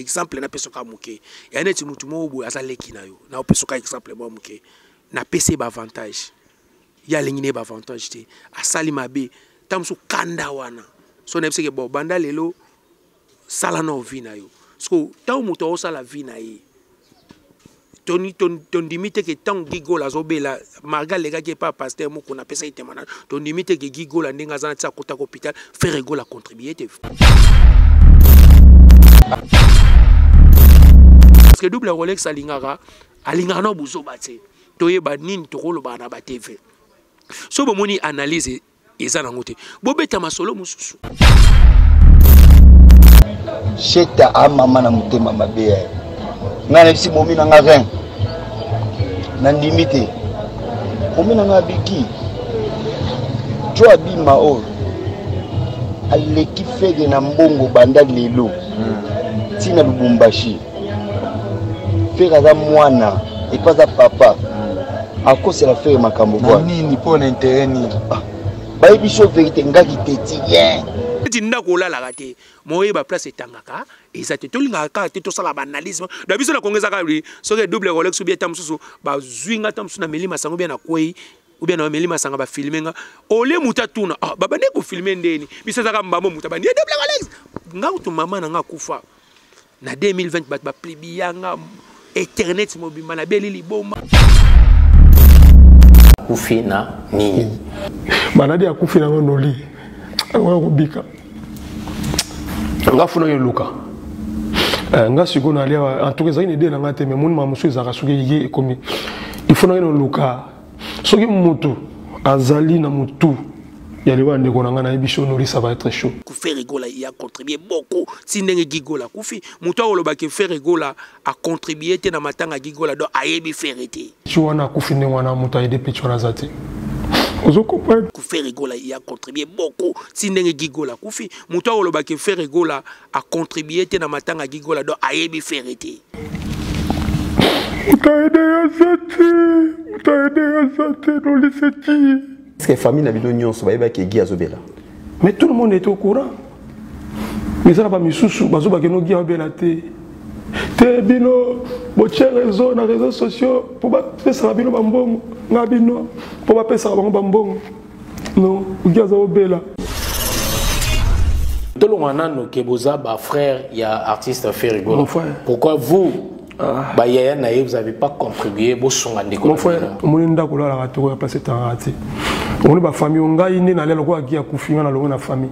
exemple na peso ka muke ya neti mutu mo boy azaleki na yo na peso ka exemple mo muke na PC ba avantage ya lingine ba avantage te asali mabe tamsu kanda wana so na pseke bo banda lelo sala na vie na yo so taw mutu o sala vie na ye ton limite que tant gigo la zobela marga lega qui pas pasteur mo qu'on appelle ça itemana ton limite que gigo la ndinga zana tsa kota hôpital faire ego la contribuer parce que double Rolex alingara no buzo bate toye ba nini to kolo ba na ba TV so bo moni analyse ezana ngote bo beta masolo mususu sheta amama na mutema mabe ngana bisi momi na nga ren na limite momi na nga biki jo abima o aleki fege na mbongo banda lelo tina Lubumbashi fega za mwana epaza papa akose la fege makambo kwa nini pona intérêt ni ba biso vérité ngaki teti bien tinda kolala kate moye ba place etangaka ezate tolinga ka te to sala ba analyse da biso na kongeza ka so que double Rolex ou bien tamsusu ba zwinga tamsusu na melima sango bien na kwei ou bien na melima sanga ba filmenga ole muta tuna baba ne ko filmer ndeni biso zaka mbambo muta ba ni double Rolex nga utu mama na nga kufa na 2020 ba plebiyanga internet mobima na beli liboma kufina nini banadi akufina noli ngwa kubika nga funa yo luka nga siko na lia en tout cas ine de na ngate mais mon mamusu ezaka suki yé komi il faut na luka soki mutu azali na mutu ya lewa ndeko na nga na ebisho noli ça va être chaud ku faire rigola il a contribué beaucoup sindenge gigola kufi mutu oloba ke faire rigola a contribué te na matanga gigola do ayebi faire te tu wana kufine wana mutu aide pecho na zati ku faire rigola il a contribué beaucoup sindenge gigola kufi mutu oloba ke faire rigola a contribué te na matanga gigola do ayebi faire te dans les setis. Est-ce que la famille n'a pas d'union sur la Guy Azobela? Mais tout le monde est au courant. Mais ça n'a pas mis sous Bazoba qui nous Guy Azobela. Te bino, boche réseau, na réseaux sociaux, pour pas faire ça bino bambong, na bino, pour pas faire ça bambong. Non, Guy Azobela. Tout le monde qui est frère, il y a artiste Ferrigo. Pourquoi vous? Vous n'avez pas contribué à son andiko. Mon frère, je suis d'accord avec la place de raté. On est ma famille, on a une qui a confié dans la famille.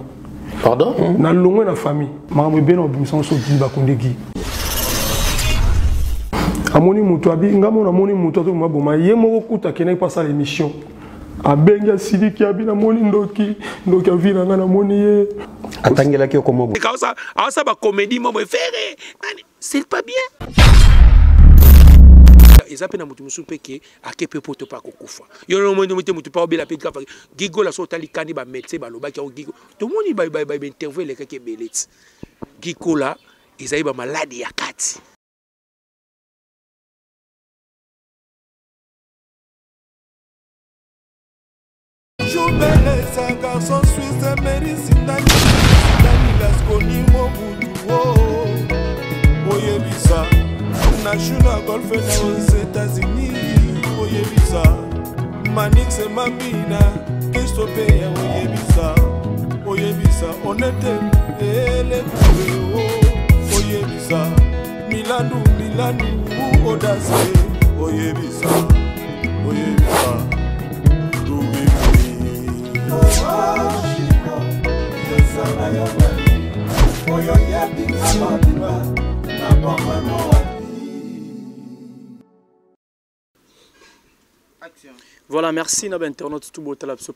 Pardon? Dans la famille. Je suis bien obéissant sur le Bakundegi. Amoni Moutouabi, Ngamon Amoni Moutouabi, Maboma, Yemo Kuta qui n'est pas ça l'émission. A Benga Sidi qui a bien Amoni Ndoki, Ndoki a vu dans la moni. Attendez qui est comment? Ça va comédie, moi, c'est pas bien. Ils appellent à Moutou Peke à Kepe Poto Pako Koufa. Ils ont dit Moutou Pa Obela Peka Gigo la Sotali Kani ba médecin ba loba ki o Gigo. Tout le monde ba interview les keke belets. Gigo là, ils avaient ba maladie ya kati. Joubele sa garçon suisse médecine Dani Lasconi Mobudu Oyebisa National Golf aux États-Unis, Oyebisa, Manix et Mambina, Christophe, Oyebisa, on était les Oyebisa, Milanou, Audace, Oyebisa, Voilà, merci à l'internaute tout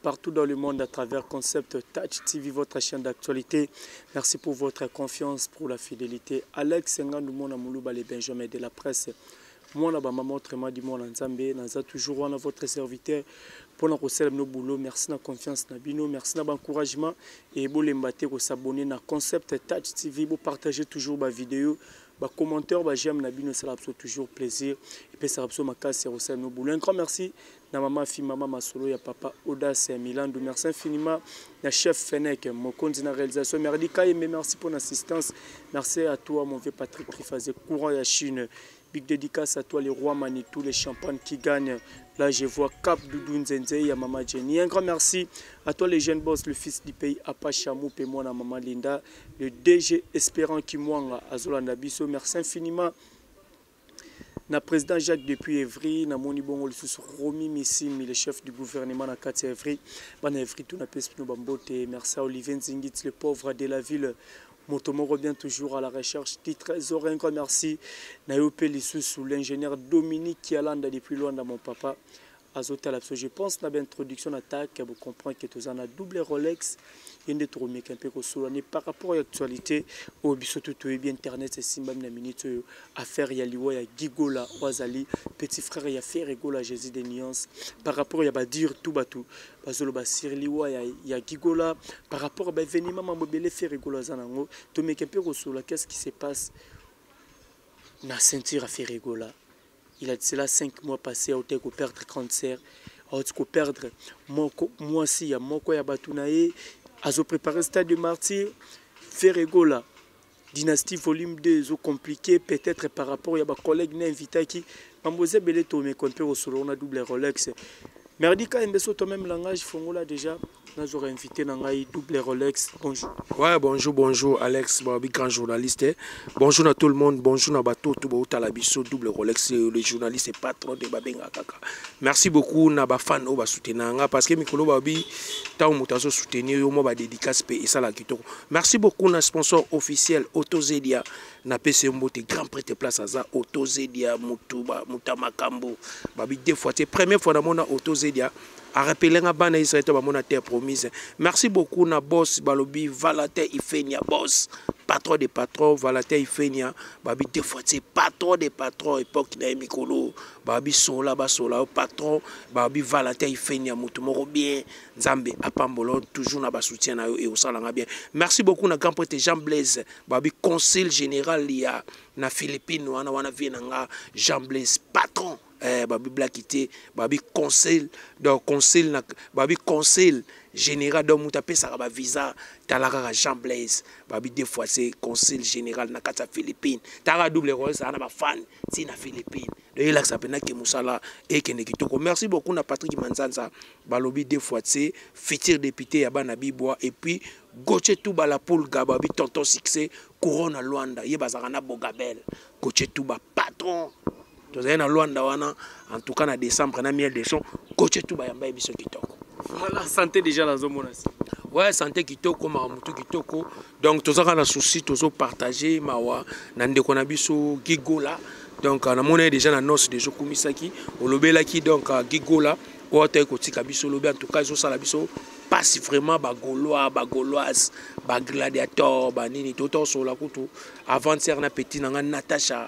partout dans le monde à travers Concept Touch TV, votre chaîne d'actualité. Merci pour votre confiance, pour la fidélité. Alex Ngandou Mona Moulouba les Benjamin de la presse. Moi, là, maman, autrement dit, mon Nzambé, Nanza toujours à votre serviteur pour nos boulot. Merci de la confiance, Nabino. Merci de l'encouragement et vous l'embâtez pour s'abonner à Concept Touch TV. Vous partagez toujours ma vidéo. Bah commentaire, bah j'aime Nabino, ça a toujours plaisir. Et puis ça a ma casse, c'est nos boulot. Un grand merci. Na maman fille maman masolo ya papa Audace Milando. Merci infiniment. Na chef Fenech, mon compte na réalisation. Merci pour l'assistance. Merci à toi mon vieux Patrick Trifazé, courant ya Chine. Big dédicace à toi les rois Manitou, les champagnes qui gagnent. Là je vois Cap Doudou Nzenze ya maman Jenny. Un grand merci à toi les jeunes boss, le fils du pays Apachamou et moi na maman Linda, le DG Espérant Kimwanga Azola Nabiso. Merci infiniment. Na président Jacques depuis Evry, na moni bongo le sous Romi Missimi, le chef du gouvernement na Kati Evry, bana Evry tout na pespino bambote. Merci à Olivier Nzingit, le pauvre de la ville. Motomo revient toujours à la recherche du trésor. Un grand merci. Na yopé le sous l'ingénieur Dominique qui alanda depuis loin dans mon papa. Azotel absolu. Je pense na introduction attaque, vous comprenez que tous en a double Rolex. Il y a des trucs un peu comme par rapport à l'actualité, au bisoto tout bien internet c'est simba na minute affaire ya liwa ya Gigola Wazali petit frère ya fait rigola Jésus des nuances par rapport ya ba dire tout batou bazolo ba sir liwa ya Gigola par rapport à ba événement mobile fait rigola zanango to meke peu comme qu'est-ce qui se passe na ceinture à faire rigola. Il a dit cela 5 mois passés au teko perdre cancer au teko perdre moi si ya moko ya batunae. Azo préparé stade de martyr, Ferregola, dynastie volume 2, zo compliqué peut-être par rapport à ma collègue invité qui m'a posé belé to me compter au solo on a double Rolex. Merdi ka embeso to même langage fongola déjà nous aurons invité Nangaï double Rolex. Bonjour. Ouais, bonjour Alex, grand journaliste. Bonjour à tout le monde, bonjour à bateau tout beau talabiso double Rolex le journaliste et patron de Babenga Kaka. Merci beaucoup na ba fan o ba soutenanga parce que mikolo babi ta mutazo soutenir yo mo ba dédicace pe et ça la kitoko. Merci beaucoup na sponsor officiel Autozedia na PC Mbote grand prêtre place aza Autozedia Mutuba Mutamakambo babi deux fois c'est première fois na mona Autozedia a rappelé nga bana Israël ba mona terre promise. Merci beaucoup na boss balobi Valater Ifenia boss patron de patron Valater Ifenia babi deux fois c'est patron de patron époque na mikolo babi sola patron babi Valater Ifenia mutu moko bien Nzambe apambolo toujours na ba soutien na yo et osalanga bien. Merci beaucoup na grand prêtre Jean Blaise babi conseil général liya na Philippines wana vienanga Jean Blaise patron babi blakité babi conseil donc conseil na babi conseil général donc mutapé ça ba visa talaka Jean Blaise babi deux fois c'est conseil général na kata Philippines tara double rôle ça na ba fan si na Philippines de là ça pena ke musala et ke nekitoko. Merci beaucoup na Patrick Manzanza balobi deux fois c'est futur député ya bana Bibois et puis Goche Touba la poule gababi tonton succès couronne à Luanda yebazaka na Bogabel Goche Touba patron en tout cas en décembre, on a mis des sons. Coach tout bayamba et biso kitoko. Voilà, santé déjà la zone monasi. Ouais, santé kitoko, mamutu kitoko. Donc tous on a souci, tous on partager mawa. Nande kona biso Gigola. Donc on a monnaie déjà la noce de Jokumisaki. On lobela qui donc Gigola. Ou autre côté kabiso lobé en tout cas ils ont ça la biso. Pas si vraiment bagolois, bagoloise, bagladiator, banini tout sur la coutu. Avant-hier na petit nanga Natacha.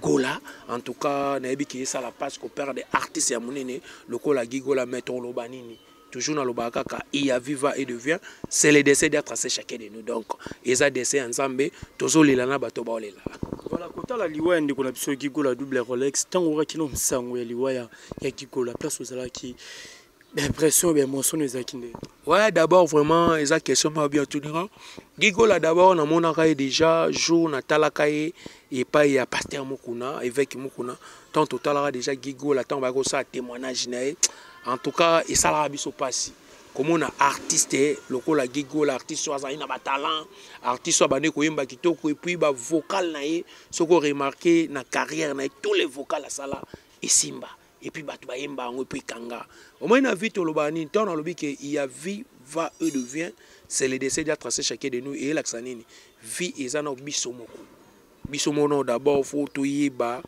Gola, en tout cas, naebi qui est ça la passe qu'on perd des artistes à monene, le col à Gigola mettons l'obanini. Toujours dans le bakaka, il y a viva et devient, c'est le décès d'être tracé chacun de nous. Donc, ils ont décès ensemble, tous les lana batoba olela. Voilà, quand la liwa ndi qu'on a besoin Gigola double Rolex, tant on qui n'ont sang ya liwa ya Gigola place aux ala qui l'impression bien mon son les akinde. Ouais, d'abord vraiment, ils ont question m'a bien tout dire. Gigola d'abord on a mon arrêt déjà jour na talakaye et pas il y a pasteur Mukuna évêque Mukuna tant total déjà Gigola tant va ça témoignage nae en tout cas et ça la biso passi comme on a artiste lokola Gigola artiste soit ina ba talent artiste soit bane ko yemba kitoko et puis ba vocal nae ce qu'on remarqué na carrière nae tous les vocals à sala et simba et puis batu ba yemba ngo puis kanga au moins na vite lobani tant na lobi que il y a vie va et devient c'est le décès de tracer chacun de nous et l'axanini vie ezana bisomoko bisomono d'abord faut to yeba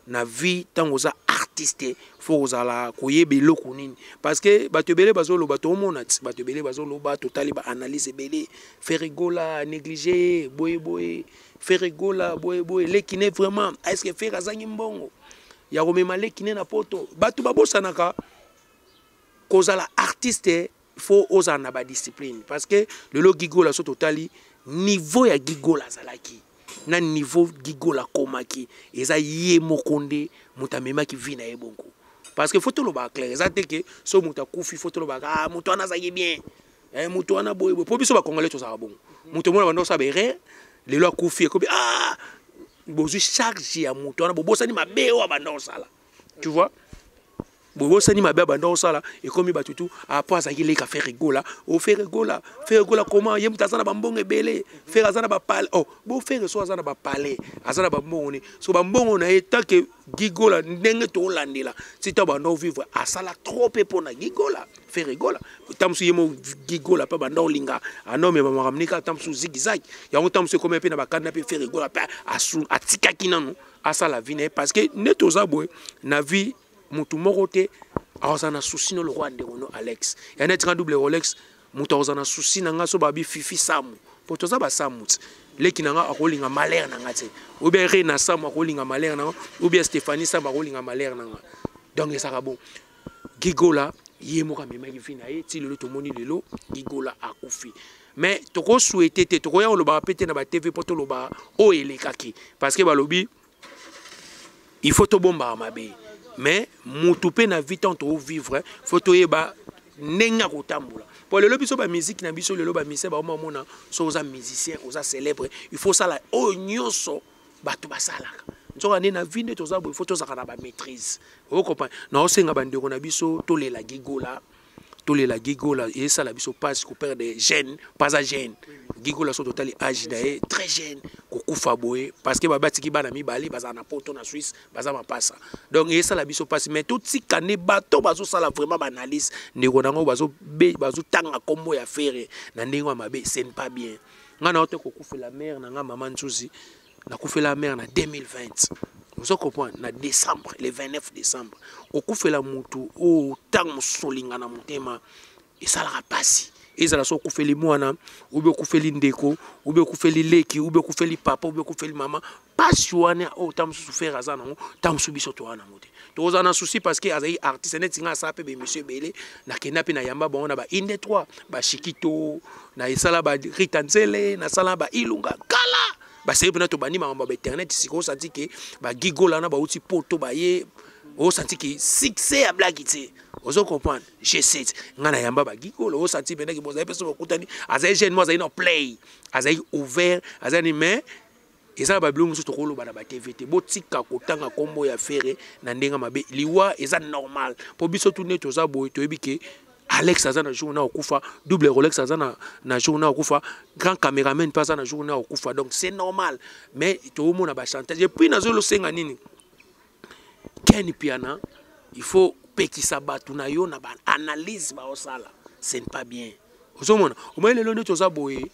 na vie tant aux artistes faut aux ala koyebe loko nini parce que batebele bazolo bato monat batebele bazolo ba totali ba analyse belé Ferregola négligé boye Ferregola boye lekine vraiment est-ce que faire azangi mbongo ya romema lekine na poto batu babosanaka kozala artiste faut aux na ba discipline parce que le lo Gigola so totali niveau ya Gigola zalaki na niveau gigola komaki eza ye mokonde mutamema ki vina e bongo parce que faut tout le ba clair ezate que so muta kufi faut tout le ba ah muto ana za bien muto ana boy po biso ba congolais to za bon muto mona bando sa bere le lo kufi ko ah bozu charge ya muto ana bobosa ni mabe wa bando sala tu vois bobo sani mabe bando sala et comme batutu après ça il est ka faire rigola o faire rigola comment yem tazana bambongo ebele faire azana ba parler oh bo faire so azana ba parler azana bambongo ni so bambongo na eta que gigola ndenge to landela si to bando vivre asala trop pe pona gigola faire rigola tamsu yemo gigola pa bando linga anome ba maramnika tamsu zigzag ya on tamsu comme pe na bakana pe faire rigola pa asu atika kinanu asala vine parce que neto zabwe na vie mutu morote azana souci no le roi ndengono Alex ya net double Rolex mutu azana souci nanga so babi fifi samu poto za ba samut leki nanga akolinga malheur nanga te ou bien Rena samu akolinga malheur nanga ou bien Stéphanie samu akolinga malheur nanga donc ça va bon gigola yemo ka mema ki fina e ti lelo to moni lelo gigola akufi mais toko souhaiter te toko ya lo ba pété na ba TV poto lo ba o elekaki parce que ba lobi il faut to bomba mabe mais mutupe na vie tant to vivre faut to yeba nenga ko tambola pour le biso ba musique na biso le ba mise ba mona so oza musicien oza célèbre il faut ça la o nyonso bato basalaka nzoka ne na vie ne toza bo il faut to za kana ba maîtrise o comprendre na o senga ba ndeko na biso to le la gigola et ça la biso passe ko perdre des gènes pas à gène gigola so total âge d'ailleurs très jeune ko kufa boye parce que baba tiki bana mibali baza na poto na Suisse baza mapasa donc et ça la biso passe mais tout tikane bato bazo sala vraiment analyse ndeko nango bazo tanga kombo ya faire na ndenge mabe c'est pas bien ngana ote ko kufa la mère na nga maman Nzuzi na kufa la mère na 2020 vous comprenez na décembre le 29 décembre au kufa la mutu o tang solinga na mutema et ça la passe et ça la so kufeli mwana ou be kufeli ndeko ou be kufeli leki ou be kufeli papa ou be kufeli maman passionné autant souffrir azana tam subiso to wana mote to za na souci parce que azai artiste net nga sa pe be monsieur Belé na kenapi na yamba bon na ba inde 3 ba Shikito na isala ba Ritanzele na sala ba Ilunga kala ba c'est pour to bani mamba ba internet siko senti que ba gigola na ba uti poto ba ye o senti que succès à blaguité ozo comprendre je sais ngana yamba ba gikolo o senti bena ki boza peso kutani azai jeune moi azai no play azai ouvert azai ni mais eza ba bilongo so to kolo bana ba TVT botika kotanga kombo ya fere na ndenga mabe liwa eza normal po biso tout net oza boy to ebike Alex azana journée okufa double Rolex azana na journée okufa grand caméraman pas na journée okufa donc c'est normal mais to mona ba chantage et puis nazo lo senga nini Ken piana il faut pekisa batu na yo na ba analyse ba osala c'est pas bien ozomona o moins le londo toza boye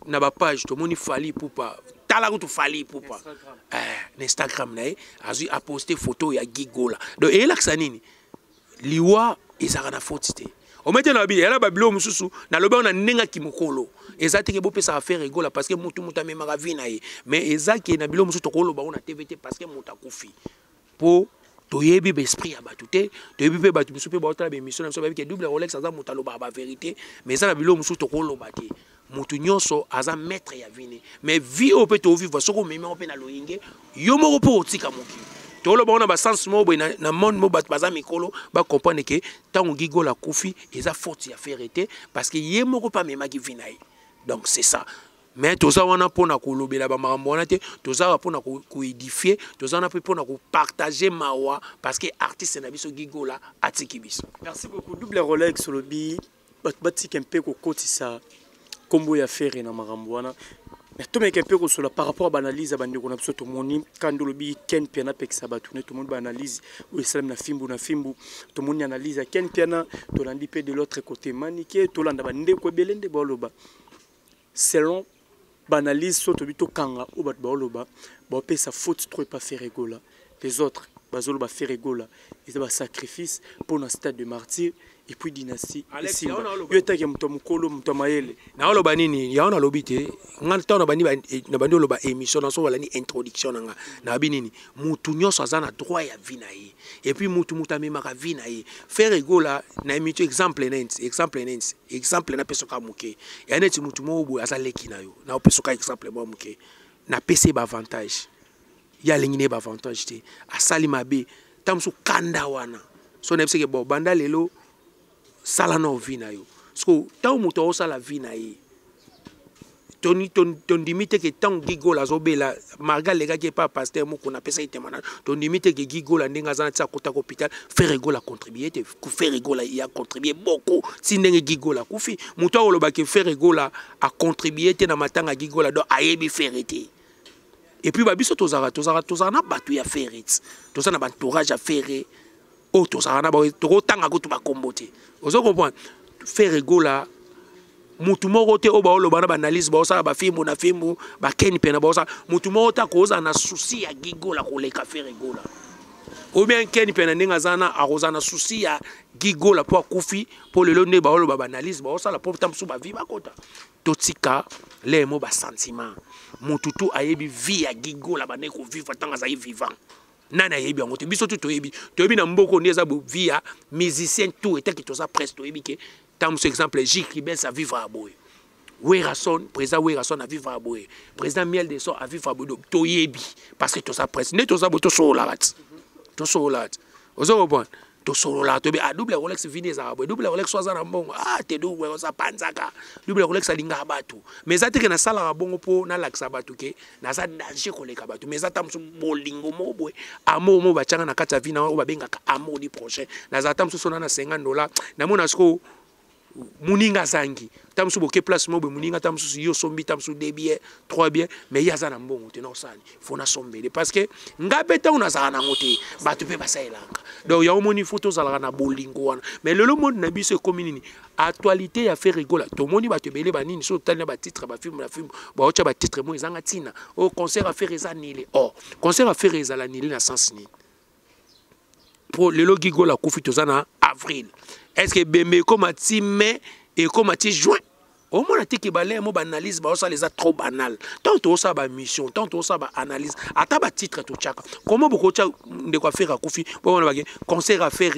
na ba page to moni fali poupa tala ko to fali poupa Instagram na azu a poster photo ya gigola donc et là que ça nini liwa ezaka na faute o mete na bi ela ba bilo mususu na loba na nenga kimokolo ezati ke bo pesa affaire rigola parce que mutu mema ka vina ye mais ezaki na bilo mususu to kolo ba na TVT parce que muta kufi po to yebi be esprit ya batute to yebi pe batu musupe ba otala be mission na so ba ke double Rolex aza mutalo ba vérité mais ça na bilo mususu to kolo ba te mutu nyonso aza maître ya vine mais vie o pe to vivre soko meme o pe na loyinge yo moko po otika moki to lo ba na ba sens mo bo na monde mo bat baza mikolo ba comprendre que tango gigola kufi eza faute ya vérité parce que ye moko pa mema ki vinaye donc c'est ça. Mais toza wana pona ko lobela ba makambo wana te toza pona ko édifier toza na pona ko partager mawa parce que artiste na biso gigola atiki biso. Merci beaucoup double Rolex lobi bati kempe ko kotisa kombo ya faire na makambo wana mais to me kempe ko sola par rapport à analyse bande ko na biso to moni kando lobi Ken Piana pekisa batu ne to moni ba analyse ou islam na fimbu to moni analyse Ken Piana to landi pe de l'autre côté maniqué to landa bande ko belende boloba selon banalise soto bito kanga ou bat baoloba ba pesa faute trop pas faire rigola les autres bazolo ba faire rigola ils ba sacrifice pour un stade de martyr et puis dynastie Alex yo ta ke mto mukolo mto mayele na oloba nini ya ona lobite nganta na bani na bandi oloba émission na so wala ni introduction nga na binini mutu nyonso azana droit ya vie na ye et puis mutu mutamema ka vie na ye faire rigola na imito exemple na peso ka muke ya neti mutu mo bo azaleki na yo na peso ka exemple mo muke na PC ba avantage ya lingine ba avantage te asali mabe tamsu kanda wana so na pseke bo banda lelo sala no vina yo so taw muto osala vina yi ton limite que tant gigola zobela marga lega qui pas pasteur moko na pesa itemana ton limite que gigola ndenga zana tsa kota hôpital faire rigola contribuer te ku faire rigola il a contribué beaucoup si ndenge gigola kufi muto oloba ke faire rigola a contribuer te na matanga gigola do ayebi faire te et puis babiso tozara na batu ya faire tozana na entourage à faire o tozara na ba to tanga ko to ba kombote ozo comprendre faire rigola mutu moko te oba oloba na banalise ba osala ba filmu na filmu ba keni pena ba osala mutu moko ta koza na souci ya gigola koleka faire gola ou bien keni pena ninga zana aroza na souci ya gigola po akufi po lelo ne ba oloba banalise ba osala po tamsu ba vie ba kota totika le mo ba sentiment mutu tu ayebi vie ya gigola ba ne ko vivre tanga za vivant nana yebi yango te biso tu toyebi na mboko ndeza bo vie ya musicien tout était que toza presque toyebi ke tam par exemple J. Ben à vivre à Boé. Werason, président Werason à vivre à Boé. Président Miel de Son à vivre à Boé. Toyebi. Parce que tout ça presse. Ne tout ça, tout ça, tout ça. Vous avez tout ça, à double Rolex vini à Boé. Double Rolex soit à bon. Ah, t'es double, ça panzaka. Double Rolex à linga batu. Mais ça, t'es que na sala à bon pour na laxa batu ke. Na ça danger qu'on les kabatu. Mais ça, tam su bolingo mo boé. Amo mo bachanga na kata vina ou babenga amo di prochain. Na ça tam su sona na $50. Na mo na sko muninga zangi tamsu boke place mobe muninga tamsu yo sombi tamsu 2 billets 3 billets mais yaza na mbongo te na osani fona sombele parce que ngabeta una za na ngote batu pe basailanga donc ya omoni photo za na bolingo wana mais le monde na biso communini actualité ya faire rigola to moni batu belé banini so tali na ba titre ba film ba ocha ba titre mo ezanga tina au concert à faire ezanile oh concert à faire ezala nile na sens ni pour le logigo la kufi tozana avril. Est-ce que bembe comme à mai et comme à juin? Au moins, on a dit que analyse, ça les a trop banal. Tant que ça ba mission, tant que ça ba analyse, à ta ba titre tout chaka. Comment beaucoup de quoi faire à kufi? Bon, on a concert à faire.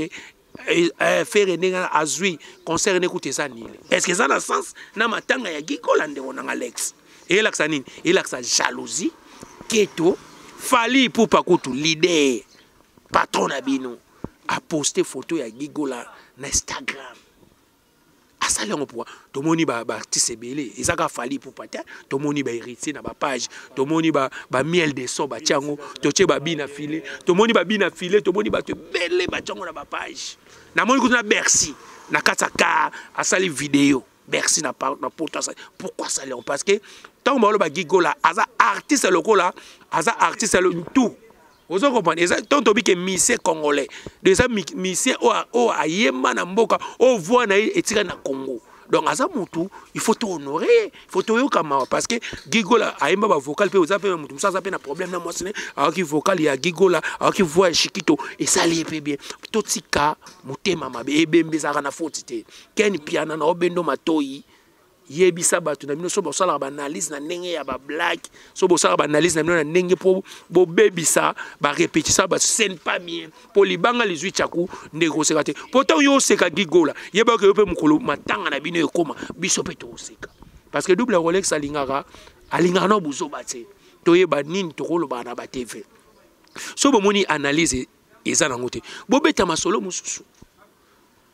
Faire nenga azui concert n'écoutez ça ni. Est-ce que ça a sens? Na matanga ya gikolande on a Alex. Et là ça nini? Et là ça jalousie, keto, fali pour pas kutu l'idée. Patron Abino a posté photo ya gigola na Instagram. Asali on pourquoi to moni ba artiste belé ezaka fali pour pata to moni ba héritier na ba page to moni ba miel de so ba tiango to che ba bina filé to moni ba bina filé to moni ba te belé ba tiango na ba page na moni kuna Bercy na kataka asali vidéo Bercy na porta ça pourquoi ça parce que tant ba gigola aza artiste lokola aza artiste le tout. Vous comprenez? Tant que misé congolais, déjà misé au ayema na mboka, au voix na etira na Congo. Donc à ça il faut honorer, il faut te yoka parce que gigola ayema ba vocal pe vous avez mutu ça ça pe na problème na moi c'est alors qui vocal ya gigola alors qui voix chikito et ça lié bien. Totika mutema mabe ebembe za na faute te. Ken piano na obendo matoi yebisa batu na bino so bosala ba analyse na ndenge ya ba blague so bosala ba analyse na bino na ndenge po bo bebisa ba répéter ça ba scène pas bien pour libanga les huit chaku ndeko sekate pourtant yo seka gigola yeba ke yo pe mukolo matanga na bino ekoma biso pe to seka parce que double Rolex alingara no buzo bate to yeba nini to koloba na ba TV so bo moni analyse eza na ngote bo beta masolo mususu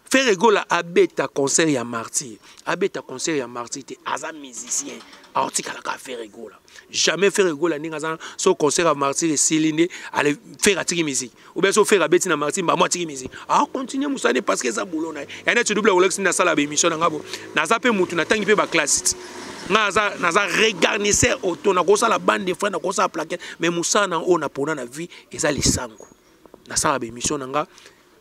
faire rigola abeta concert ya martyr abeta concert ya martyr te aza musicien artika la ka faire rigola jamais faire rigola ninga za so concert ya martyr et silinde aller faire atiki musique ou bien so faire abeti na martyr ba moi atiki musique continuer musane parce que ça boulona ya net double Rolex na sala ba émission na ngabo na za pe mutu na tangi pe ba classe naza regarnisseur auto na ko sala bande de frères na ko sala plaquette mais musana on a pona na vie eza lisango na sala ba émission na nga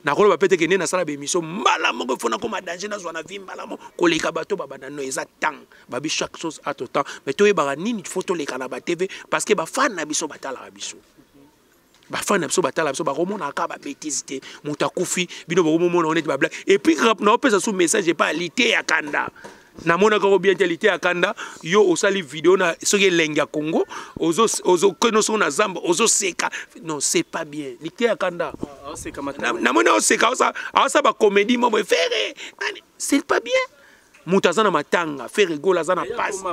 na kolo ba pete ke ne na sala be mission mbala moko fona ko ma danger na zona vie mbala mo ko leka bato ba banano eza tang ba bi chaque chose à tout temps mais to yeba nini photo leka na ba TV parce que ba fan na biso batala biso ba fan na biso batala biso ba komona ka ba bêtise te mutakufi bino ba komona on est ba blague et puis na pesa sous message pas lité ya kanda na mona ko bien lité ya kanda yo osali vidéo na soki lenga Congo ozo kono so na zamba ozo seka non c'est pas bien lité ya kanda na mona oseka ça ba comédie mo faire c'est pas bien mutu aza na matanga faire rigole aza na passe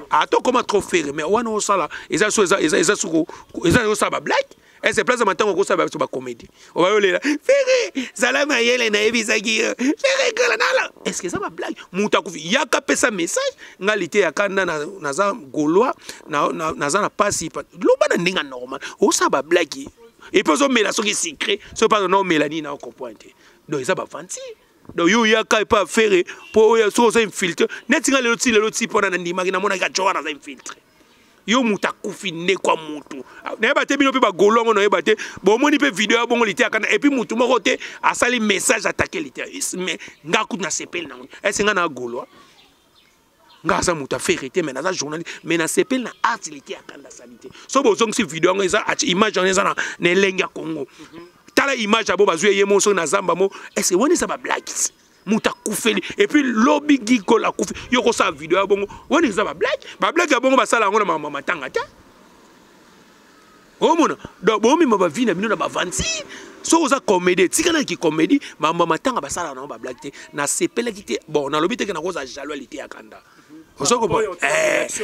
ato koma trop faire mais wana osala eza osala ba blague et c'est place de matanga okosala ba comédie obayolela faire zala mayele na yebisaki faire rigole nala est-ce que ça ba blague mutu akufi yaka pesa message ngalite yakanda naza gaulois naza na passe loba na ndinga normal osala ba blague et puis omela soki secret so pas non Mélanie na comprendre donc ça ba fanti donc yo yaka pas faire pour so ça infiltre netinga lelo ti pona na ndima na mona ka chowa na za infiltre yo muta kufi ne kwa mutu na ba te bino pe ba golongo na ba te bo moni pe vidéo bongo lité akana et puis mutu moko te asali message attaquer lité mais ngaku na sepel na est-ce nga na goloa nga sa muta ferité mais na za journaliste mais na sepel na art lité akanda salité so bo zong si vidéo ngo eza image on eza na lenga Congo tala image abo bazwe yemo so na zamba mo est-ce que woni ça ba blague muta kufeli et puis lobby giko la kufi yoko sa vidéo bongo woni ça ba blague bongo ba sala ngo na mama matanga ta omona do bomi maba vina bino na ba vanti so oza comédie tikana ki comédie mama matanga ba sala na ba blague te na sepela kite bon na lobby te na koza jalousie ya kanda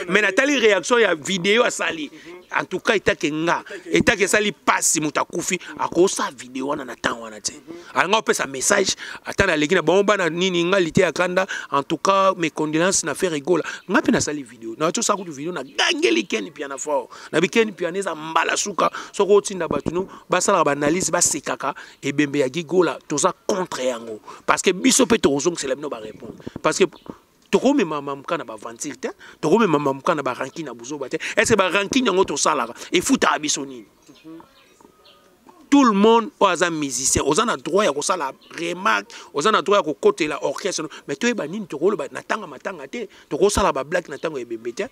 mais natali réaction ya vidéo asali en tout cas etake sali passe muta kufi akosa vidéo wana na temps wana te anga opesa message atana leki na bomba na nini ngalite ya kanda en tout cas mes condoléances na faire rigola ngapi na sali vidéo na to sa ku vidéo na gangeli ken pia na fort na bikeni pia neza mbala suka soko tinda batuno basala ba analyse ba sekaka e bembe ya gigola toza contre yango parce que biso pe to zong c'est la no ba répondre parce que tokome mama mukana ba ventir te tokome mama mukana ba ranking na buzo ba te est-ce ba ranking yango to salara et futa abiso nini tout le monde oza musicien oza na droit ya ko sala remarque oza na droit ya ko kotela orchestre mais to ba nini tokolo ba natanga matanga te toko sala ba blague na tango ebembe te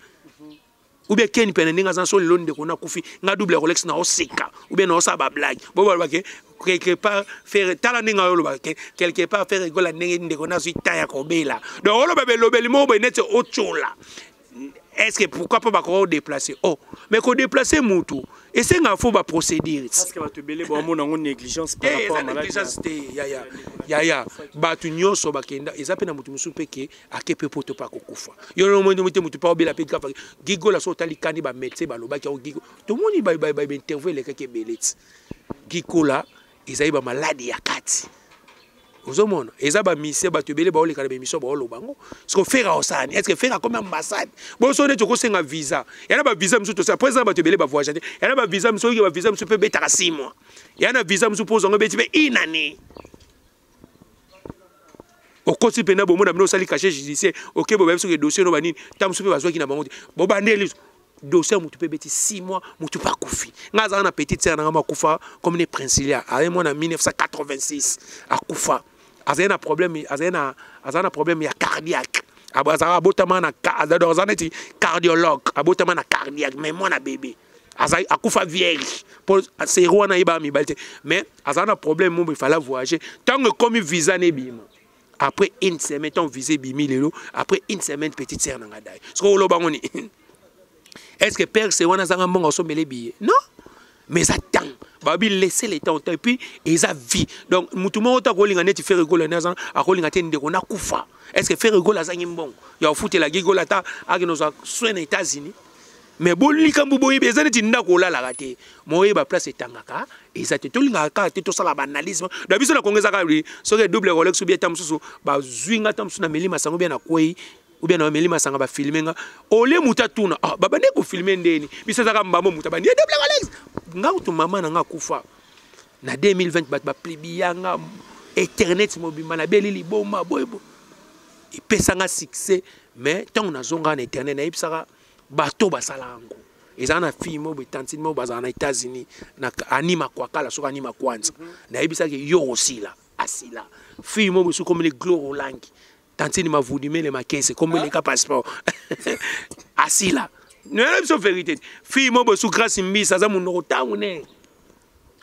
ou bien ken pene ninga za so londe ko na kufi nga double Rolex na oseka ou bien na osa ba blague bo ba ke quelque part faire tala ninga yo ba quelque part faire rigola ndenge ko na so taya ko bela donc olo ba lobeli mo ba net ochola est-ce que pourquoi pas ba ko déplacer oh mais ko déplacer mutu et c'est nga faut ba procéder parce que ba te belé ba mona ngon négligence par rapport à maladie ya ba tu nyoso ba kenda ezape na mutu musu peke akepe poto pa kokufa yo no mutu pa obela pe kafa gigola so tali kani ba médecin ba loba ki gigo to moni ba interview le keke beleti gigola ezai ba maladie ya kati ozomona eza ba mise ba tebele ba oleka ba mission ba olobango ce faire osani est-ce que faire comme ambassade bo so ne toko senga visa yana ba visa msuto sa président ba tebele ba voyager yana ba visa msuto ki ba visa msuto pe betaka 6 mois yana visa msuto pozo ngo beti be inane okosi pena bo mona bino sali caché judiciaire OK bo ba msuto dossier no ba nini tam msuto pe bazwa ki na bango bo bandeli dossier mutu pe beti 6 mois mutu pa kufi ngaza na petite sœur na makufa comme ne princilia avec moi en 1986 akufa azana problème ya cardiaque abazara botama na azana cardiologue abotama na cardiaque mais moi na bébé azai akufa vierge pour c'est roi iba mi balte mais azana problème mo il fallait voyager tant que comme visa ne bima après une semaine ton visé bimi lelo après une semaine petite sœur na ngadai ce ko lo bangoni est-ce que père c'est wana zanga mbongo so mele billet non mais attends babi laisser le temps et puis ils a vie donc mutu mo ta ko linga neti faire rigola na zanga akolinga te ndeko na kufa est-ce que faire rigola zangi mbongo ya fute la gigola ta akino za soin aux États-Unis mais bolika mbubo yibe ezali tinda ko lala kate moye ba place etangaka ezate tolinga ka te to sala ba analyse da biso na kongeza ka so que double Rolex bien tamsusu ba zwinga tamsu na melima sango bien na kwei ou bien na melima sanga ba filmenga ole muta tuna ah baba ne ko filmer ndeni biso zaka mbamo muta ba ni double Rolex ngautu mama na nga kufa na 2020 ba plebiyanga internet mobima na belili boma boybo ipesanga succès mais tant on a zonga na internet na ipsaka bato basalango ezana fille mo betantine mo bazana États-Unis na anima kwa kala soka anima kwanza na ibisa ke yo osila asila fille mo besu comme les gloro langi tantine ma voudime le maquinze comme les cas passeport asila non c'est vérité fille mo besu grâce mbisa za munoko tangu ne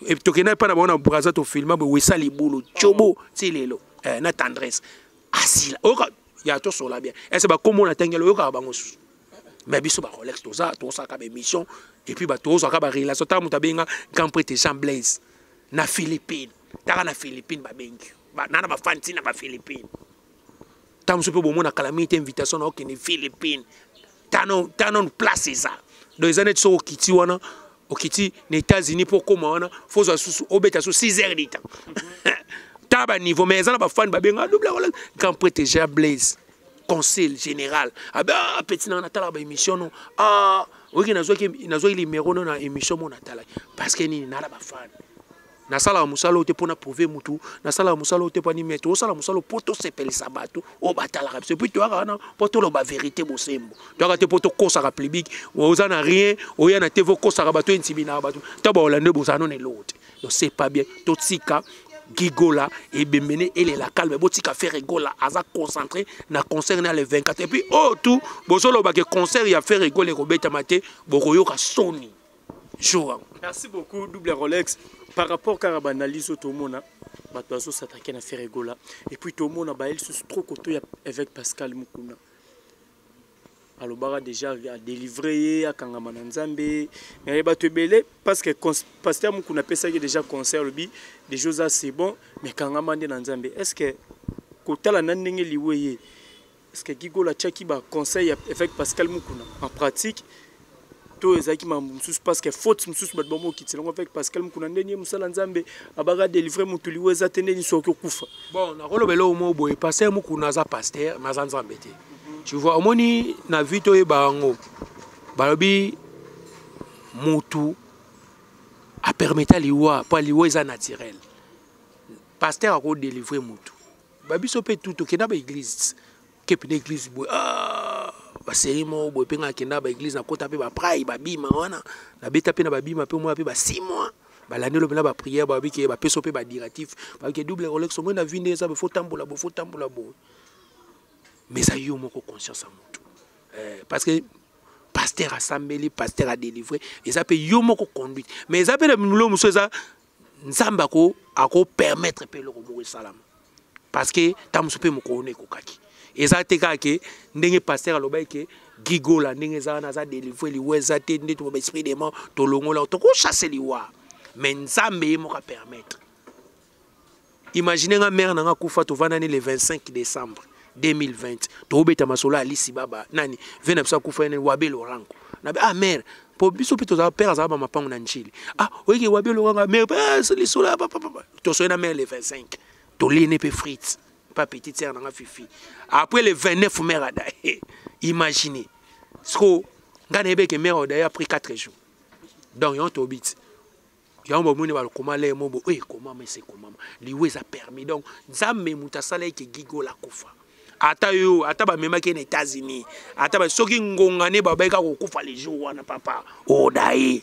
et tokena pa na bona braza to filma bo wesali bolo chobo tilelo na tendresse asila oka ya to sola bien est-ce ba comme on atengelo yoka bango mais biso ba Rolex toza ka ba mission et puis ba toza ka ba relation ta muta benga Grand Prix de Jean Blaise na Philippines taka na Philippines ba bengi ba nana ba fanti na ba Philippines tant que bon na calamité invitation au Kenya Philippines tanon place ça dans les années de au Kiti wana au Kiti les États-Unis pour comment wana faut sous obeta sous 6 heures de temps taba niveau mais ça ba fan ba benga double grand protégé Blaise conseil général ah ben petit na tala ba émission ah oui na zo il numéro na émission mon natala parce que ni na ba fan na sala musalo te pona prouver mutu na sala musalo te pani mettre sala musalo poto sepeli sabatu o batala c'est puis toi na poto lo ba vérité bosembo toi te poto kosa ka public o za na rien o ya na te vo kosa ka bato intibina bato ta ba olande bosano ne l'autre donc c'est pas bien totsika Gigola et Bemene et la calme botika faire rigola aza concentré na concert na le 24 et puis oh tout bosolo ba ke concert ya faire rigoler Robert Maté bokoyo ka Sony jour. Merci beaucoup double Rolex par rapport à l'analyse tout le monde bato so s'attaquer na faire rigola et puis tout le monde ba il se trop côté avec Pascal Mukuna. Alors bara déjà a délivré à Kangamana Nzambe mais ba te belé parce que pasteur Mukuna pesa déjà concert le bi des choses assez bon mais Kangamana Nzambe est-ce que côté la nandenge liweye est-ce que Gigo la tchaki ba conseil avec Pascal Mukuna en pratique to ezaki mamsusu parce que faute mususu bat bomo kitselongo avec Pascal Mukuna ndenye musala Nzambe abara délivrer mutu liweza tendeni soko kufa bon na kolobelo mo boye pasteur Mukuna za pasteur na Nzambe te. Tu vois, au moni na vito e bango, balobi mutu a permettre liwa, pas liwa est naturel. Pasteur a délivrer mutu. Babi sope tout ke na ba église, ke pe église boy ah ba serimo boy penga ke na ba église na kota pe ba prai ba bima wana, na beta pe na ba bima pe moi pe ba 6 mois. Ba l'année le ba prière ba bi ke ba pe sope ba directif, ba ke double Rolex ngo na vinde ça be faut tambola bo. Mais ça y a mon conscience à moi. Parce que pasteur a sambeli, pasteur a délivré, et ça peut y mon conduite. Mais ça peut le monsieur ça Nzambako a permettre pe le mourir salam. Parce que tam soupe mo connaît kokaki. Et ça te ka ke ndenge pasteur a loba ke gigola ndenge za na za délivré li weza te ndé to esprit de mort to longola to ko chasser li wa. Mais Nzambe mo ka permettre. Imaginez nga mère na nga kufa to vana le 25 décembre 2020 to beta masola alisi baba nani vena psa kufa ne wabelo ranko na ah mère po biso pito za père za ba mapango na nchili ah weke wabelo ranga mère c'est les sola papa to so na mère le 25 to lene pe frites pas petite sœur na fifi après le 29 mère ada imaginez sko ngane beke mère ada après 4 jours donc yon to bit yamba muni ba comment les mobo comment mais c'est comment liwe ça permis donc Nzambe mutasala ke gigo la kufa ata yo ata ba mema ke na États-Unis ata ba soki ngongane ba baika ko kufa les jours wana papa odai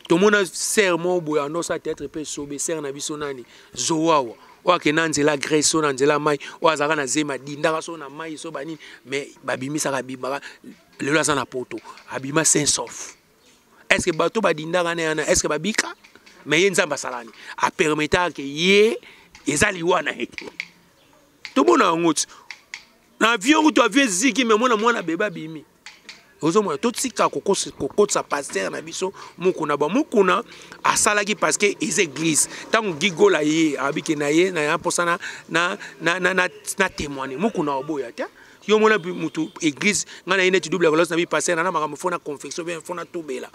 to mona serment boya no sa peut-être pe sobe ser na biso nani zowawa wa ke nanzela Grèce na nzela mai wa zaka na zema dinda so na mai so banini mais babimisa ka bimba lelo asa na poto abima saint sauf. Est-ce que bateau badinda kana est-ce que babika mais Nzamba salani a permettre que ye ezali wana eke to bona ngoti na avion to avion ziki mais mona beba bimi ozo mo to tsika kokotsa pasteur na biso mukuna ba mukuna asalaki parce que les églises tant gigola ye abiki na ye na posana na témoigner mukuna oboya ta yo mona mutu église ngana ine double Rolex na bi pasteur na makambo fona confection bien fona tobela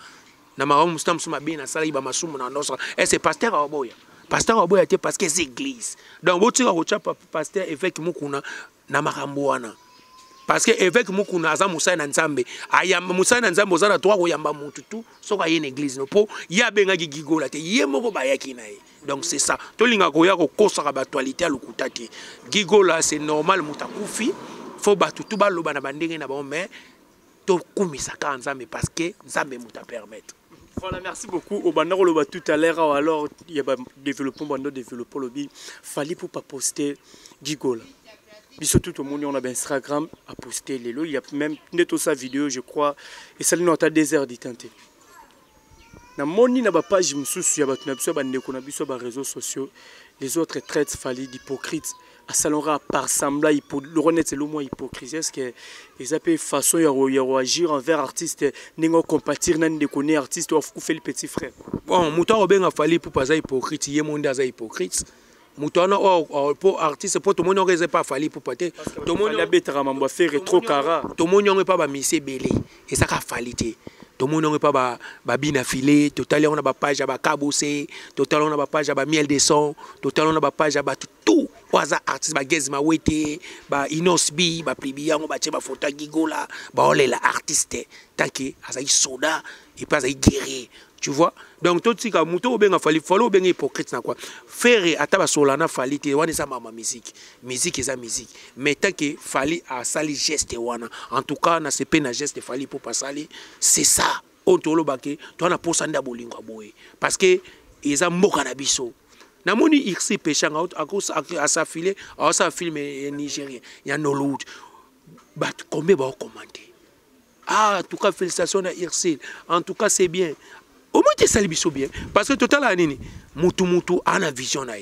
na makambo mustam suma bien na sala ba masumu na nosa et c'est pasteur oboya pasteur oboya te parce que c'est église donc botika ko chapa pasteur évêque mukuna na makambo wana parce que évêque mukuna aza musa na Nzambe ayamba musa na Nzambe ozana to ko yamba mutu tu so ka yene église no po ya benga gigola te ye moko ba yaki na ye donc c'est ça to linga ko ya ko kosa ka actualité à lokuta te gigola c'est normal mutakufi faut battu tout balo bana bandenge na bon mais to kumisa ka Nzambe parce que Nzambe muta permettre. Voilà, merci beaucoup. Au bandaro le tout à l'heure alors il y a développement bando développement lobby fallait pour pas poster gigola. Biso tout au monde on a Instagram à poster les lots, il y a même neto sa vidéo je crois et ça nous a des heures d'itenter. Na moni na ba page mususu ya batu na biso bandeko na biso ba réseaux sociaux les autres traitent fallait d'hypocrites. À salonra par semblant le renaître le mot hypocrisie est-ce que ils appellent façon de agir envers artiste n'engo compatir nan de connaître artiste ou fait le petit frère bon muta obenga fali pour pas hypocrite yé monde za hypocrite Moutona pour artiste pour tout le monde n'aurait pas fallu pour porter tout le monde a faire trop cara tout le monde n'aurait pas misé belé et ça a fallu tout le monde n'aurait pas babine affilée totalement on a page à cabosé totalement on a page à miel de son totalement on a page à tout waza artiste ba gezma wete ba inosbi ba plibia on ba tcheba photo gigola ba olé la artiste tant que azaï soda et pas azaï guerrier. Tu vois? Donc, tout ce qui est fallu bien hypocrite. Faire ataba solana fali te wana sa mama musique. Musique est musique. Mais tant que fali a sali geste wana. En tout cas, na sepe na geste fali pour pas sali. C'est ça. On te lobake. Toi na posanda bolingo boy. Parce que ils ont moka na biso. Na moni irsi pechanga à sa filé, à sa film nigérien. Il y a Nollywood. Bah combien va commenter? Ah, en tout cas félicitations à Irsil. En tout cas c'est bien. Au moins tu sali biso bien parce que total anini mutu ana vision na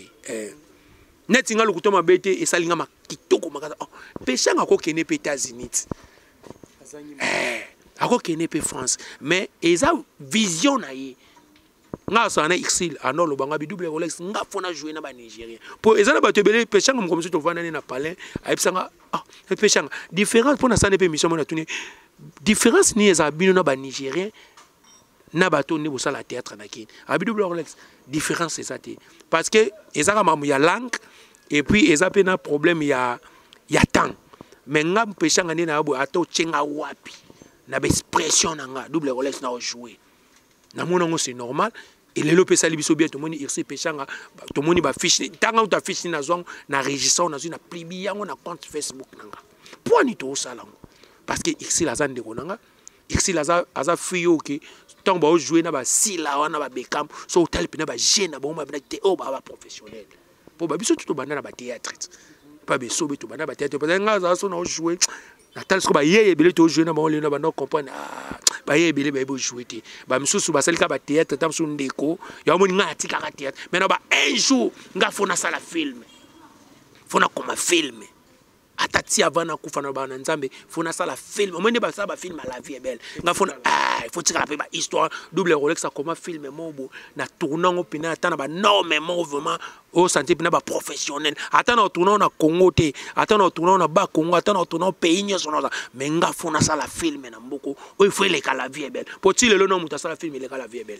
net singa lokuto mabete et salinga makitoko makata pechanga ko kene pe États-Unis ako kene pe France mais eza vision na nga sa na Irsil anolo banga bi double Rolex nga fona jouer na ba Nigérien pour eza na ba tebele pechanga mo comme si to vana na palais aipsanga pechanga différence pour na sa ne pe mission mo na tuni différence ni eza bino na ba Nigérien na bato ne bossa la théâtre na kin abi double Rolex différence c'est ça parce que ezaka mamu ya langue et puis ezape na problème ya temps mais nga pechanga ne na abo ato chenga wapi na ba expression nga double Rolex na jouer na mona ngo c'est normal et le lopé sali biso bien to moni irsi pechanga to moni ba fiche tanga uta fiche na zong na régisseur na zuna plibi yango na compte Facebook nanga pour ni to sala parce que irsi la zande ko nanga irsi la za fuyo ke tant ba jouer na ba sila wana ba bekam so hotel pina ba jeune ba ba te o ba professionnel pour ba biso tout banda na ba théâtre pas beso be tout banda ba théâtre parce que nga za so na jouer na tal so ba yeye bele to jouer na ba le na ba no comprendre ba yeye bele ba bo jouer te ba misusu ba salika ba théâtre tam so ndeko ya mo nga atika ka théâtre mais na ba un jour nga fona sala film fona comme film atati avant na kufa na bana nzambe fona sala film omende ba sala ba film à la vie est belle nga fona il faut tirer la histoire double Rolex ça comment film mobo na tournant opina atana ba énormément vraiment au santé pina ba professionnel atana tournant na Congo te atana tournant na ba Congo atana tournant pays nyoso na mais nga fona sala film na mboko o il faut les la vie est belle poti le no muta sala film les la vie est belle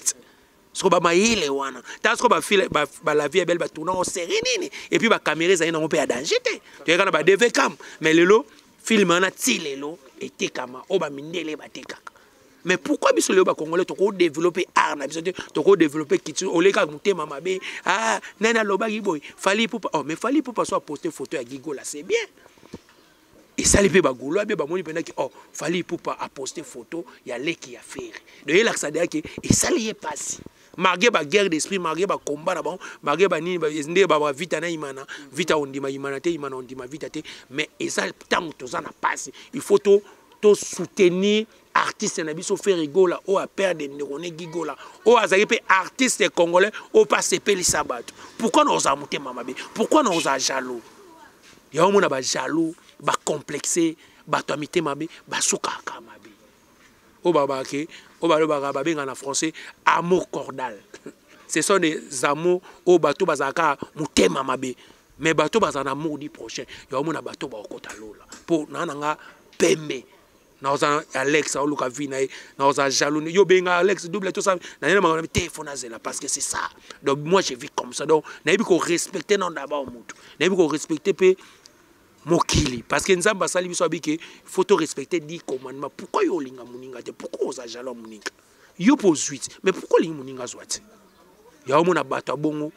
so ba maile wana ta so ba file ba la vie est belle ba tourner en série nini et puis ba caméra za ina ngopé ya danger te tu kana ba DV cam mais lelo film na ti lelo était kama o ba mindele ba tekaka mais pourquoi biso lelo ba congolais to ko développer art na biso to ko développer culture o leka mutema mabe ah nana loba giboy fali pour oh mais fali pour pas soit poster photo ya Gigo là c'est bien et ça les ba golo ba ba moni pena ki oh fali pour pas poster photo ya leki ya faire de yela ça dire que et ça lié pas malgré la guerre d'esprit, malgré le combat, malgré la vita na imana, vita ondima imana te imana ondima vita te, mais ça tant que ça n'a pas, il faut to soutenir artistes na biso faire rigola o a perdre Ndekone Gigola o azalipe artistes congolais o pas seper les sabat. Pourquoi nous a monté mamabe? Pourquoi nous a jaloux? Ya on a ba jaloux, ba complexé, ba tomité mabe, ba soukaka mabe. O babake o ba benga en français amour cordal. Ce sont des amours au bateau bazaka mutema mabe. Mais bateau bazana amour du prochain. Ya on a bateau ba okota lola. Pour nananga pembe. Naoza Alex au luka vina naoza jaloux yo benga Alex double tout ça na nena téléphone azela parce que c'est ça. Donc moi je vis comme ça. Donc na bi ko respecter non d'abord mutu. Na bi ko respecter pe mokili parce que nzamba sali biso abike faut to respecter 10 commandements. Pourquoi yo linga muninga te? Pourquoi oza jaloux muninga? Yo pose 8 mais pourquoi linga muninga zwati? Ya omona bato bongo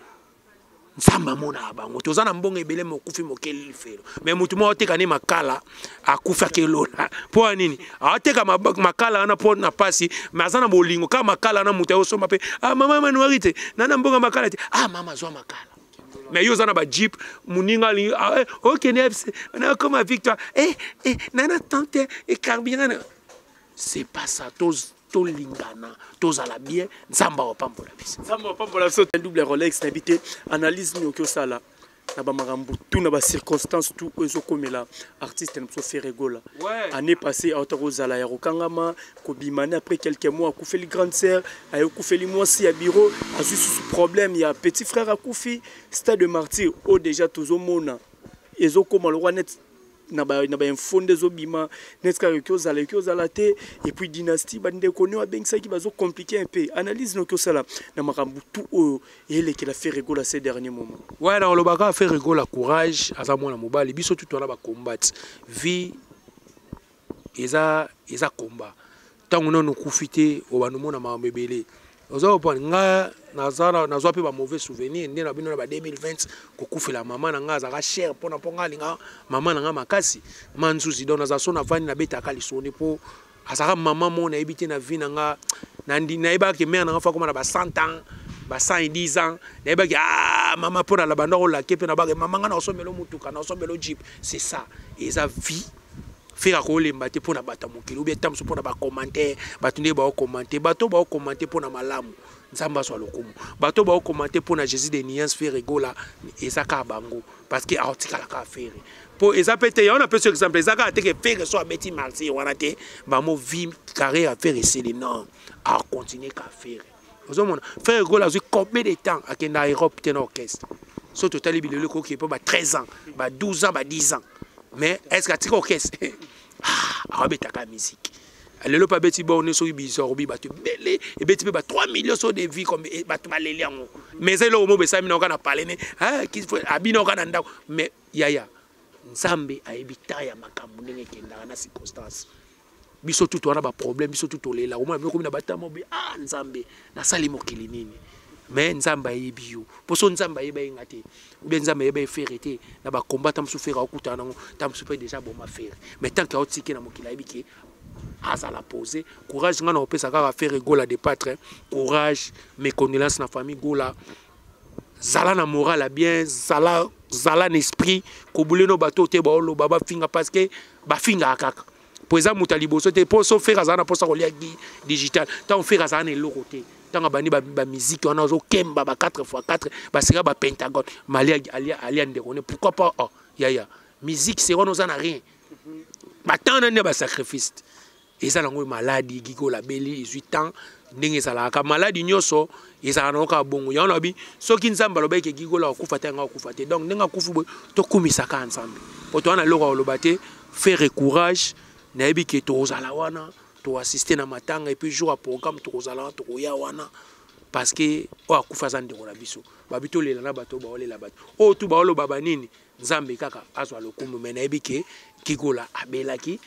nzamba mona bango tozana mbongo ebele mokufi mokeli fero mais mutu mo oteka ne makala akufa kelola po nini ateka makala na po na pasi mazana bolingo ka makala na mutu osoma pe ah mama manuarite nana mbongo makala te ah mama zwa makala mais yo zana ba jeep muninga li OK NFC na comme victoire nana tante et carburant c'est pas ça to lingana tozala bien nzamba opambola biso nzamba opambola biso double Rolex n'habité analyse nyoko sala na ba makambo tout na ba circonstances tout ezo komela artiste na so faire rigola année passée auto zala ya rokangama ko bimane après quelques mois akufeli grande sœur ayo kufeli mwasi ya bureau azu sous problème ya petit frère akufi stade de martyr o déjà tozomona ezo koma le roi net na ba info ndezo bima neska ko zala te et puis dynastie bande konnu abengisa ki bazo compliqué un peu analyse no ko sala na makambu tout o ele qui la fait rigola ces derniers moments ouais na lobaka fait rigola courage aza mwana mobali biso tout on a ba combattre vie eza combat tango no kufite o banu mona ma mebele ozo pon nga nazwa pe ba mauvais souvenir ndena bino na ba 2020 ko kufela mama na nga za ka cher pona ponga linga mama na nga makasi manzuzi dona za sona vani na beta kali sone po azaka mama mona ebite na vie na nga na eba ke mère na nga fa koma na ba 100 ans ba 110 ans na eba ke mama pona la bando la ke pe na ba mama nga na osomelo mutuka na osomelo jeep c'est ça eza vie faire ko lemba te pona bata mokili ou bien tamso pona ba commentaire batunde ba commenter bato ba commenter pona malamu nzamba so lokumu bato ba commenter pona Jésus de nuances faire rigola ezaka bango parce que article ka faire pour ezapete on a peu sur exemple ezaka te que faire so abeti marti wana te ba mo vie carrière à faire essayer les non à continuer ka faire ozomona faire rigola zo combien de temps akenda Europe ten orchestre so total bilelo ko ki pe ba 13 ans ba 12 ans ba 10 ans. Mais est-ce que tu orchestre la musique le pas beti bon ne so bizarre bi batu belé et beti ba 3 millions so de vie comme batu baleli yango mais c'est là au moment ça mina kana parler qui abino kana ndako mais yaya nzambe aibita ya makambu ndenge kenda na circonstance biso tout wana ba problème biso tout olela au moins ko mina batamo bi nzambe na sali mokili nini mais nzamba yebio poso nzamba yeba ngate ou bien nzamba yeba ferete na ba combattre msufera okutana ngo tamsupe déjà bon ma faire mais tant que otiki na mokila yebiki asa la poser courage ngana opesa ka faire rigola de patre courage mes condoléances na famille gola zala na moral bien zala na esprit ko buleno bato te ba olo baba finga parce que ba finga akaka poeza mutaliboso te poso faire zana posa kolia digital tant faire zana eloroté tanga bani ba musique on a zo kemba ba 4x4 ba sera ba pentagone mali ali ndekone pourquoi pas yaya musique c'est on n'a rien ba tant na ba sacrifice et ça lango maladie gigo la beli 18 ans ndenge sala ka maladie nyoso ezala na ka bongo ya on bi soki nzamba lo ba ke gigo la kufa tanga kufa te donc ndenge kufu to kumisa ka ensemble poto na loko lo bate faire courage na ebi ke to zala wana to assister na matanga et puis jour à programme to kozala to ya wana parce que o akufa za ndeko na biso babito lela na bato ba olela bato o tu ba olo baba nini nzambe kaka azwa lokumu mena ebike kigola abelaki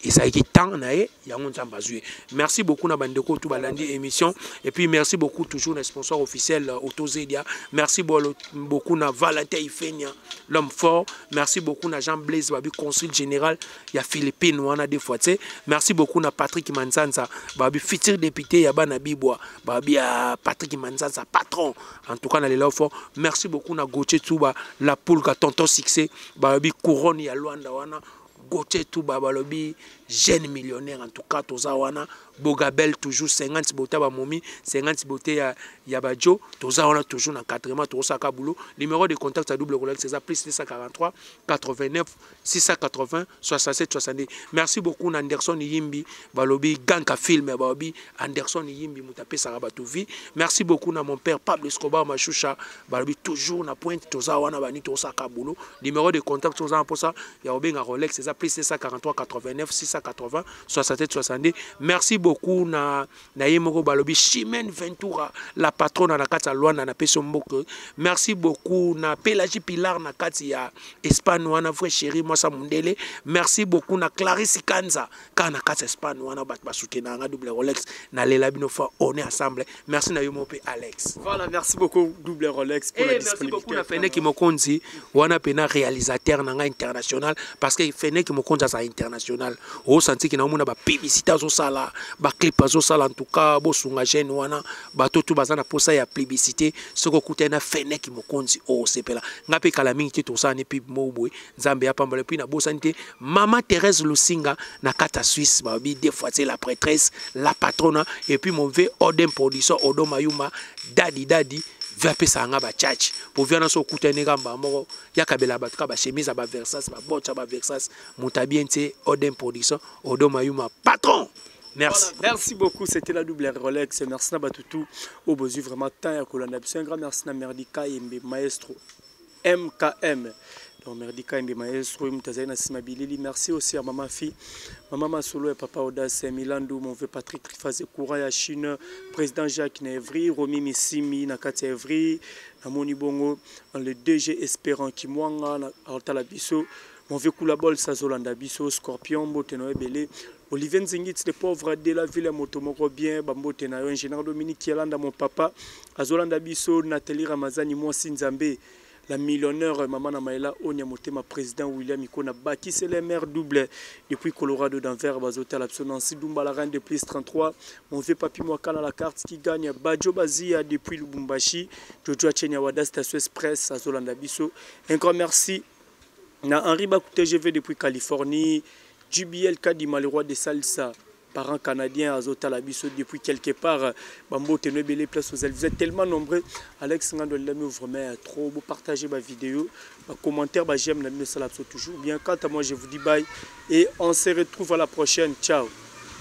et ça qui tant nae yango nzamba zue. Merci beaucoup na bandeko tout balandi émission et puis merci beaucoup toujours les sponsors officiels Autozedia. Merci beaucoup na Valentin Ifenia l'homme fort. Merci beaucoup na Jean Blaise babi consul général ya Philippines wana des fois tu. Merci beaucoup na Patrick Manzanza babi futur député ya bana bibwa babi Patrick Manzanza patron en tout cas na les fort. Merci beaucoup na Gauthier Touba la poule ka tonton succès babi couronne ya Luanda wana Gauthier Touba balobi jeune millionnaire en tout cas tozawana Bogabel toujours 50 bota ba momi 50 boté ya bajo tozawana toujours na 4e tosaka boulot numéro de contact à double Rolex c'est ça plus 643 89 680 67 70. Merci beaucoup Anderson Yimbi balobi Ganka film balobi Anderson Yimbi mutapé sarabatu vie. Merci beaucoup na mon père Pablo Escobar Machoucha balobi toujours na pointe tozawana bani tosaka boulot numéro de contact tozana pour ça ya obenga Rolex c'est ça plus 643 89 680 67 70. Merci beaucoup na yemoko balobi Chimène Ventura la patronne na kati ya Luanda na peso mboke. Merci beaucoup na Pelagie Pilar na kati ya Espagne wana vrai chéri moi sa mundele. Merci beaucoup na Clarisse Kanza kana kati ya Espagne wana bat basukena nga double Rolex na lela bino fa on est ensemble. Merci na yomope Alex. Voilà, merci beaucoup double Rolex pour la disponibilité. Merci beaucoup na Feneki Mokonzi wana pena réalisateur na nga international parce que Feneki Mokonzi sa international au senti ki na mona ba publicité zo sala ba clip zo sala en tout cas bo sunga jeune wana bato tu bazana posa ya publicité soko kutena Feneki Mokonzi o sepela ngape kala mingi to sa ne pib mobwe nzambe ya pambale puis na bosante Mama Thérèse Lusinga na kata Suisse ba bi des fois c'est la prêtresse la patronne et puis mon vieux Odem production Odo Mayuma Daddy VAP sanga ba tchatch pour venir so kutene gamba moko ya kabela ba tuka ba chemise ba Versace ba bocha ba Versace mutabiente Odem production Odo Mayuma patron. Merci. Voilà, merci beaucoup, c'était la double Rolex. Merci à Batoutou. Au besoin vraiment temps à Colonel. Un grand merci à Merdika et Maestro MKM. Donc Merdika et Maestro Mtazana Simabilili. Merci aussi à maman fille, maman Solo et papa Audace Milandou, mon vieux Patrick Trifazé Koura à Chine, président Jacques Nevry, Romy Missimi, Nakati Evry, Namoni Bongo, le DG Espérant Kimwanga, Altalabiso, mon vieux Koulabol Sazolanda Biso, Scorpion, Boteno Ebele. Olivier Nzingitz, les pauvres de la ville, Motomoko bien, Bambote na ingénieur Dominique Kielanda, mon papa, Azolanda Bisso, Nathalie Ramazani, moi Sinzambe, la millionnaire Maman Maïla, Onyamotema, président William Ikona, Baki, c'est les maires double depuis Colorado d'Anvers, Bazota, l'absonance, Dumba, la reine de plus 33, mon vieux papi Mwakana, la carte qui gagne, Badjo Bazia depuis Lubumbashi, Jojo Chenyawada, Station Express, Azolanda Bisso. Un grand merci à Henri Bakoute GV depuis Californie. JBL Kadi Malroi de Salsa, parents canadiens à Zotalabiso depuis quelque part. Bambo Tenebele place aux ailes. Vous êtes tellement nombreux. Alex Ngandolami vraiment trop beau. Partagez ma vidéo, ma commentaire, j'aime la mieux ça toujours. Bien quant à moi, je vous dis bye et on se retrouve à la prochaine. Ciao.